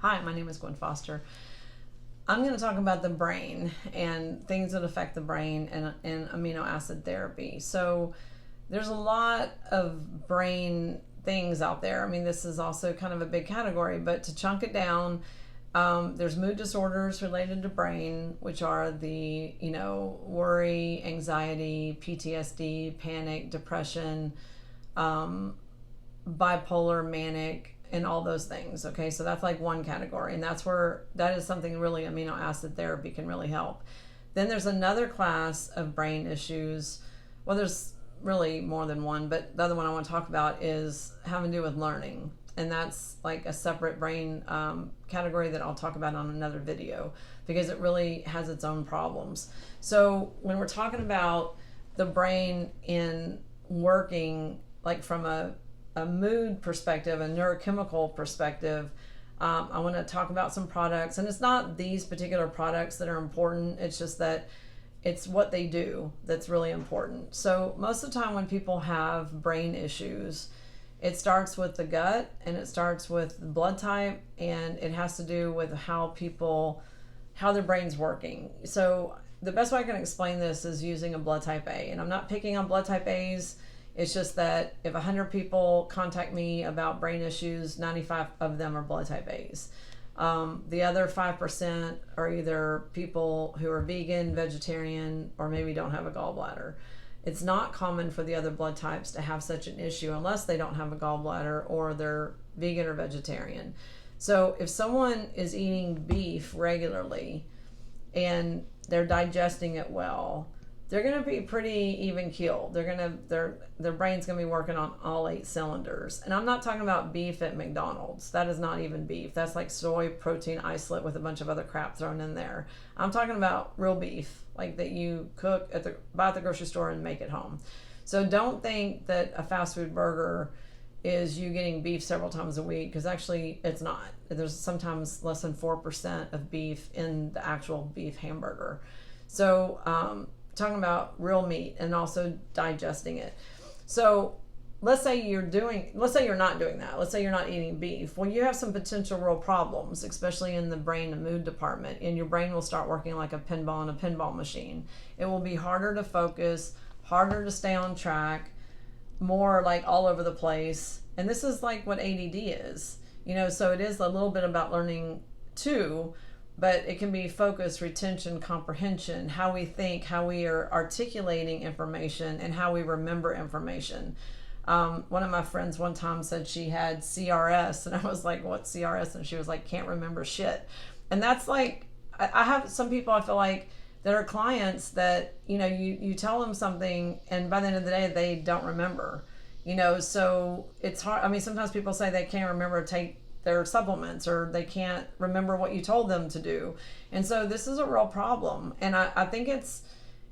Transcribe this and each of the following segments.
Hi, my name is Gwen Foster. I'm going to talk about the brain and things that affect the brain and amino acid therapy. So there's a lot of brain things out there. I mean, this is also kind of a big category, but to chunk it down, there's mood disorders related to brain, which are the, worry, anxiety, PTSD, panic, depression, bipolar, manic, and all those things. Okay, so that's like one category, and that is something really amino acid therapy can really help. Then there's another class of brain issues. Well, there's really more than one, but the other one I want to talk about is having to do with learning, and that's like a separate brain category that I'll talk about on another video because it really has its own problems. So when we're talking about the brain in working, like from a mood perspective, a neurochemical perspective, I want to talk about some products, and it's not these particular products that are important, it's just that it's what they do that's really important. So most of the time when people have brain issues, it starts with the gut and it starts with blood type, and it has to do with how their brain's working. So the best way I can explain this is using a blood type A, and I'm not picking on blood type A's. It's just that if 100 people contact me about brain issues, 95 of them are blood type A's. The other 5% are either people who are vegan, vegetarian, or maybe don't have a gallbladder. It's not common for the other blood types to have such an issue unless they don't have a gallbladder or they're vegan or vegetarian. So if someone is eating beef regularly and they're digesting it well, they're going to be pretty even keeled. Their brain's going to be working on all 8 cylinders. And I'm not talking about beef at McDonald's. That is not even beef. That's like soy protein isolate with a bunch of other crap thrown in there. I'm talking about real beef, like that you cook buy at the grocery store and make at home. So don't think that a fast food burger is you getting beef several times a week, because actually it's not. There's sometimes less than 4% of beef in the actual beef hamburger. So talking about real meat and also digesting it. So let's say you're not doing that. Let's say you're not eating beef. Well, you have some potential real problems, especially in the brain and mood department, and your brain will start working like a pinball in a pinball machine. It will be harder to focus, harder to stay on track, more like all over the place. And this is like what ADD is, so it is a little bit about learning too, but it can be focus, retention, comprehension, how we think, how we are articulating information, and how we remember information. One of my friends one time said she had CRS, and I was like, what's CRS? And she was like, can't remember shit. And that's like, I have some people I feel like that are clients that, you tell them something and by the end of the day, they don't remember, so it's hard. I mean, sometimes people say they can't remember to take their supplements, or they can't remember what you told them to do. And so this is a real problem. And I think it's,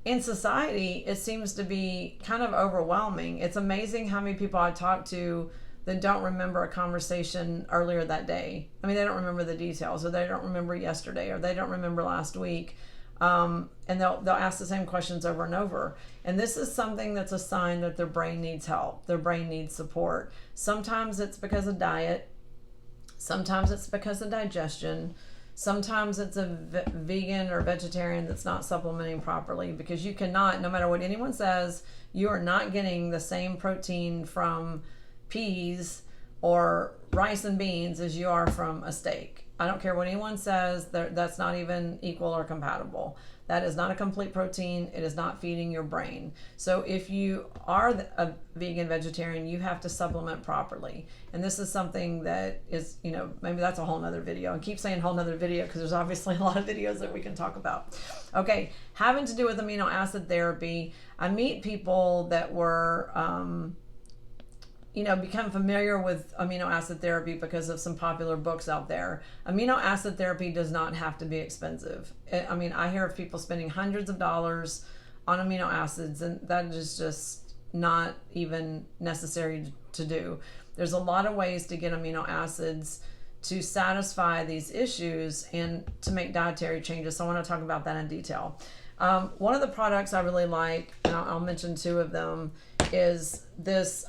in society, it seems to be kind of overwhelming. It's amazing how many people I talk to that don't remember a conversation earlier that day. I mean, they don't remember the details, or they don't remember yesterday, or they don't remember last week. And they'll ask the same questions over and over. And this is something that's a sign that their brain needs help. Their brain needs support. Sometimes it's because of diet. Sometimes it's because of digestion. Sometimes it's a vegan or vegetarian that's not supplementing properly, because you cannot, no matter what anyone says, you are not getting the same protein from peas or rice and beans as you are from a steak. I don't care what anyone says, that's not even equal or compatible. That is not a complete protein. It is not feeding your brain. So if you are a vegan vegetarian, you have to supplement properly. And this is something that is, maybe that's a whole nother video. And keep saying whole nother video because there's obviously a lot of videos that we can talk about. Okay, having to do with amino acid therapy, I meet people that were, become familiar with amino acid therapy because of some popular books out there. Amino acid therapy does not have to be expensive. I mean, I hear of people spending hundreds of dollars on amino acids, and that is just not even necessary to do. There's a lot of ways to get amino acids to satisfy these issues and to make dietary changes. So I want to talk about that in detail. One of the products I really like, and I'll mention 2 of them, is this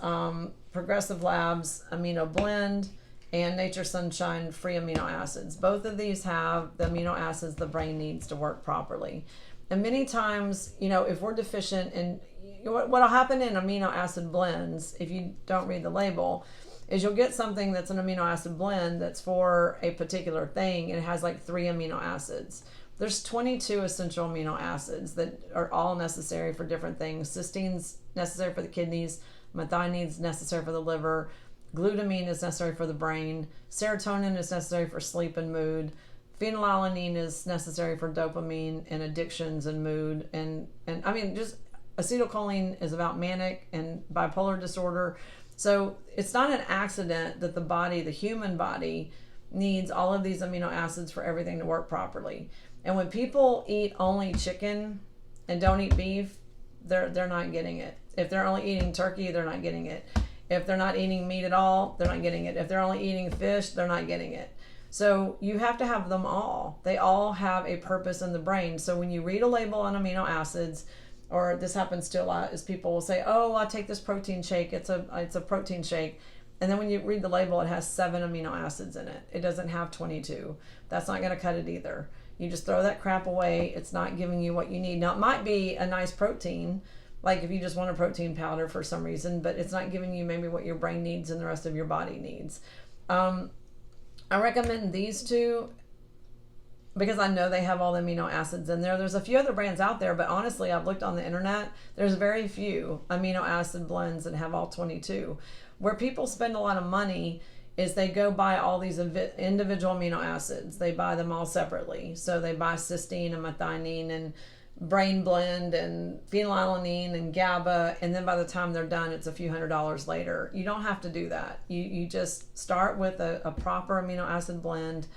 Progressive Labs Amino Blend and Nature Sunshine free amino acids. Both of these have the amino acids the brain needs to work properly. And many times, if we're deficient in what'll happen in amino acid blends, if you don't read the label, is you'll get something that's an amino acid blend that's for a particular thing, and it has like 3 amino acids. There's 22 essential amino acids that are all necessary for different things. Cystine's necessary for the kidneys, methionine is necessary for the liver, glutamine is necessary for the brain, serotonin is necessary for sleep and mood, phenylalanine is necessary for dopamine and addictions and mood, and I mean, just acetylcholine is about manic and bipolar disorder. So it's not an accident that the human body, needs all of these amino acids for everything to work properly. And when people eat only chicken and don't eat beef, they're not getting it. If they're only eating turkey, they're not getting it. If they're not eating meat at all, they're not getting it. If they're only eating fish, they're not getting it. So you have to have them all. They all have a purpose in the brain. So when you read a label on amino acids, or this happens to a lot, is people will say, oh, I take this protein shake. It's a protein shake. And then when you read the label, it has 7 amino acids in it. It doesn't have 22. That's not going to cut it either. You just throw that crap away. It's not giving you what you need. Now, it might be a nice protein, like if you just want a protein powder for some reason, but it's not giving you maybe what your brain needs and the rest of your body needs. I recommend these two because I know they have all the amino acids in there. There's a few other brands out there, but honestly, I've looked on the internet. There's very few amino acid blends that have all 22. Where people spend a lot of money is they go buy all these individual amino acids. They buy them all separately. So they buy cysteine and methionine and brain blend and phenylalanine and GABA, and then by the time they're done, it's a few $100s later. You don't have to do that. You just start with a proper amino acid blend,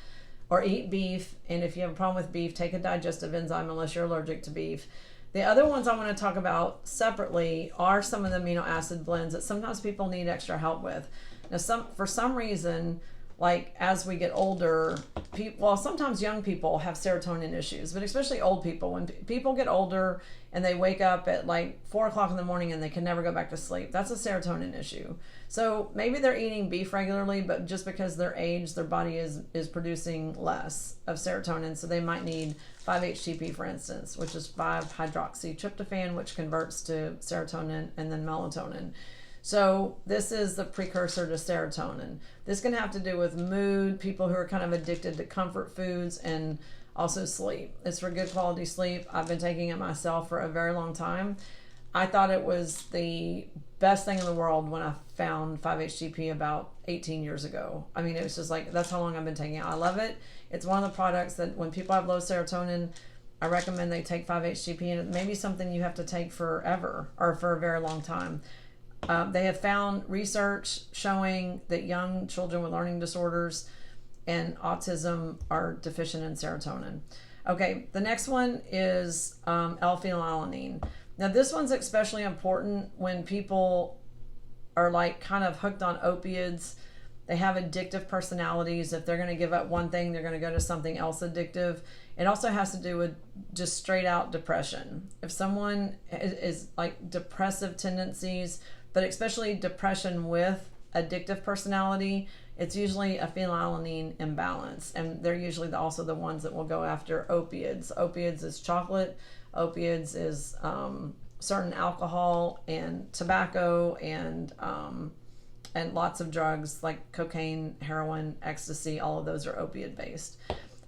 or eat beef, and if you have a problem with beef, take a digestive enzyme unless you're allergic to beef. The other ones I want to talk about separately are some of the amino acid blends that sometimes people need extra help with. Now, for some reason, like as we get older, sometimes young people have serotonin issues, but especially old people. When people get older and they wake up at like 4 o'clock in the morning and they can never go back to sleep, that's a serotonin issue. So maybe they're eating beef regularly, but just because their age, their body is producing less of serotonin. So they might need 5-HTP, for instance, which is 5-hydroxytryptophan, which converts to serotonin and then melatonin. So this is the precursor to serotonin. This can have to do with mood, people who are kind of addicted to comfort foods, and also sleep. It's for good quality sleep. I've been taking it myself for a very long time. I thought it was the best thing in the world when I found 5-HTP about 18 years ago. I mean, it was just like, that's how long I've been taking it. I love it. It's one of the products that when people have low serotonin, I recommend they take 5-HTP, and it may be something you have to take forever or for a very long time. They have found research showing that young children with learning disorders and autism are deficient in serotonin. Okay, the next one is L-phenylalanine. Now this one's especially important when people are like kind of hooked on opiates. They have addictive personalities. If they're going to give up one thing, they're going to go to something else addictive. It also has to do with just straight out depression. If someone is like depressive tendencies, but especially depression with addictive personality, it's usually a phenylalanine imbalance. And they're usually also the ones that will go after opiates. Opiates is chocolate. Opiates is certain alcohol and tobacco and lots of drugs like cocaine, heroin, ecstasy. All of those are opiate based.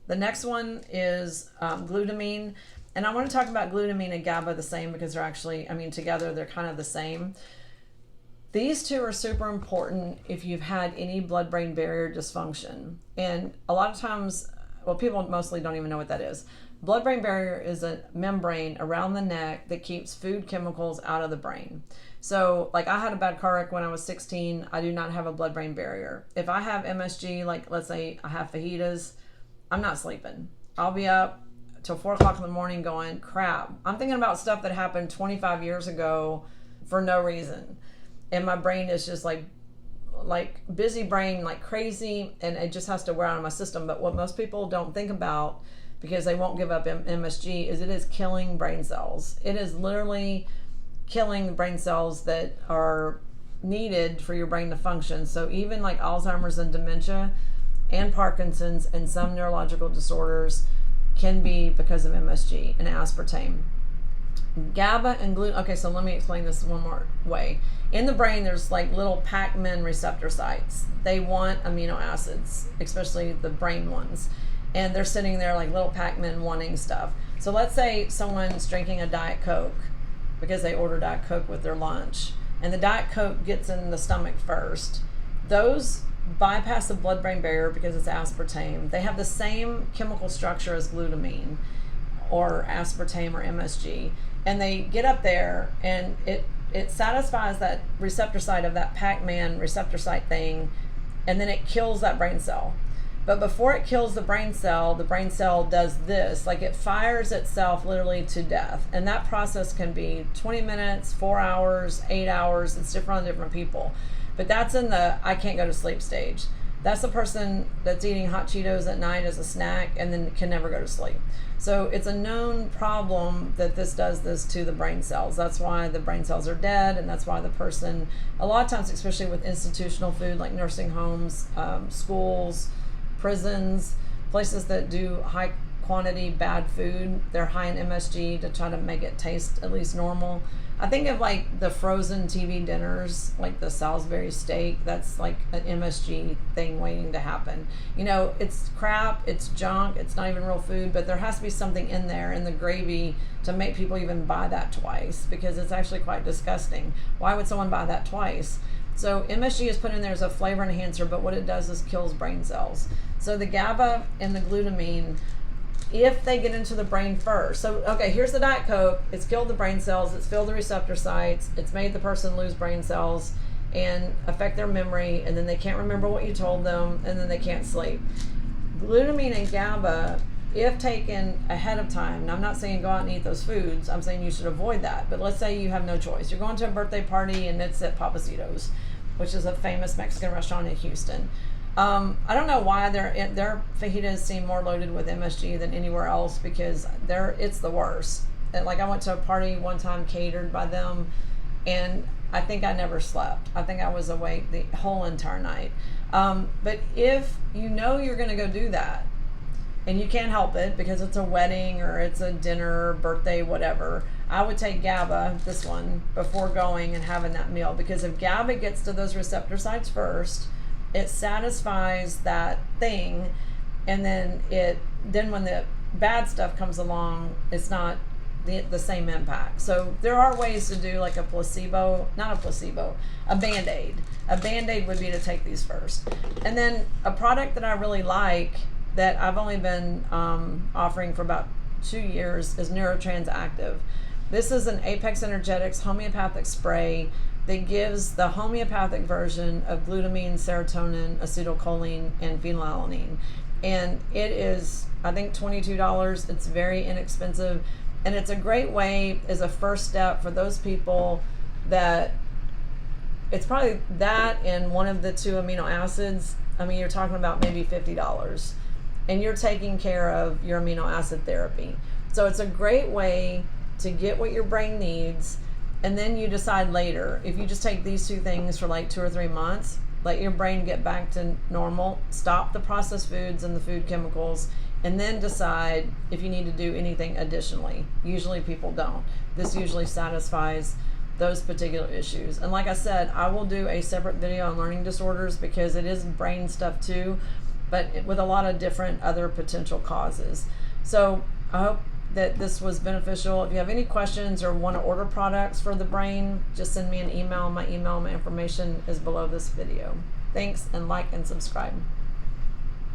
The next one is glutamine. And I want to talk about glutamine and GABA the same because they're actually, together they're kind of the same. These two are super important if you've had any blood-brain barrier dysfunction. And a lot of times, people mostly don't even know what that is. Blood-brain barrier is a membrane around the neck that keeps food chemicals out of the brain. So, like I had a bad car wreck when I was 16. I do not have a blood-brain barrier. If I have MSG, like let's say I have fajitas, I'm not sleeping. I'll be up till 4 o'clock in the morning going, crap. I'm thinking about stuff that happened 25 years ago for no reason. And my brain is just like busy brain like crazy, and it just has to wear out of my system. But what most people don't think about, because they won't give up MSG, is it is killing brain cells. It is literally killing brain cells that are needed for your brain to function. So even like Alzheimer's and dementia and Parkinson's and some neurological disorders can be because of MSG and aspartame. GABA and gluten. Okay, so let me explain this one more way. In the brain, there's like little Pac-Man receptor sites. They want amino acids, especially the brain ones. And they're sitting there like little Pac-Man wanting stuff. So let's say someone's drinking a Diet Coke because they ordered Diet Coke with their lunch, and the Diet Coke gets in the stomach first. Those bypass the blood-brain barrier because it's aspartame. They have the same chemical structure as glutamine or aspartame or MSG, and they get up there and it satisfies that receptor site of that Pac-Man receptor site thing, and then it kills that brain cell. But before it kills the brain cell does this, like it fires itself literally to death. And that process can be 20 minutes, 4 hours, 8 hours. It's different on different people. But that's in the I can't go to sleep stage. That's the person that's eating hot Cheetos at night as a snack and then can never go to sleep. So it's a known problem that this does this to the brain cells. That's why the brain cells are dead, and that's why the person, a lot of times, especially with institutional food like nursing homes, schools, prisons, places that do high quantity bad food, they're high in MSG to try to make it taste at least normal. I think of like the frozen TV dinners, like the Salisbury steak, that's like an MSG thing waiting to happen. You know, it's crap, it's junk, it's not even real food, but there has to be something in there in the gravy to make people even buy that twice, because it's actually quite disgusting. Why would someone buy that twice? So MSG is put in there as a flavor enhancer, but what it does is kills brain cells. So the GABA and the glutamine, if they get into the brain first. So, okay, here's the Diet Coke. It's killed the brain cells. It's filled the receptor sites. It's made the person lose brain cells and affect their memory, and then they can't remember what you told them, and then they can't sleep. Glutamine and GABA, if taken ahead of time, now I'm not saying go out and eat those foods. I'm saying you should avoid that. But let's say you have no choice. You're going to a birthday party, and it's at Papacitos, which is a famous Mexican restaurant in Houston. I don't know why their fajitas seem more loaded with MSG than anywhere else, because it's the worst. Like I went to a party one time catered by them, and I think I never slept. I think I was awake the whole entire night. But if you know you're going to go do that, and you can't help it because it's a wedding or it's a dinner, birthday, whatever, I would take GABA, this one, before going and having that meal, because if GABA gets to those receptor sites first, it satisfies that thing, and then when the bad stuff comes along, it's not the same impact. So there are ways to do like a Band-Aid. A Band-Aid would be to take these first. And then a product that I really like that I've only been offering for about 2 years is Neurotrans Active. This is an Apex Energetics homeopathic spray that gives the homeopathic version of glutamine, serotonin, acetylcholine, and phenylalanine. And it is, I think, $22. It's very inexpensive. And it's a great way as a first step for those people that it's probably that and one of the 2 amino acids. I mean, you're talking about maybe $50. And you're taking care of your amino acid therapy. So it's a great way to get what your brain needs. And then you decide later, if you just take these 2 things for like 2 or 3 months, let your brain get back to normal, stop the processed foods and the food chemicals, and then decide if you need to do anything additionally. Usually people don't. This usually satisfies those particular issues. And like I said, I will do a separate video on learning disorders because it is brain stuff too, but with a lot of different other potential causes. So I hope that this was beneficial. If you have any questions or want to order products for the brain, just send me an email. My information is below this video. Thanks, and like and subscribe.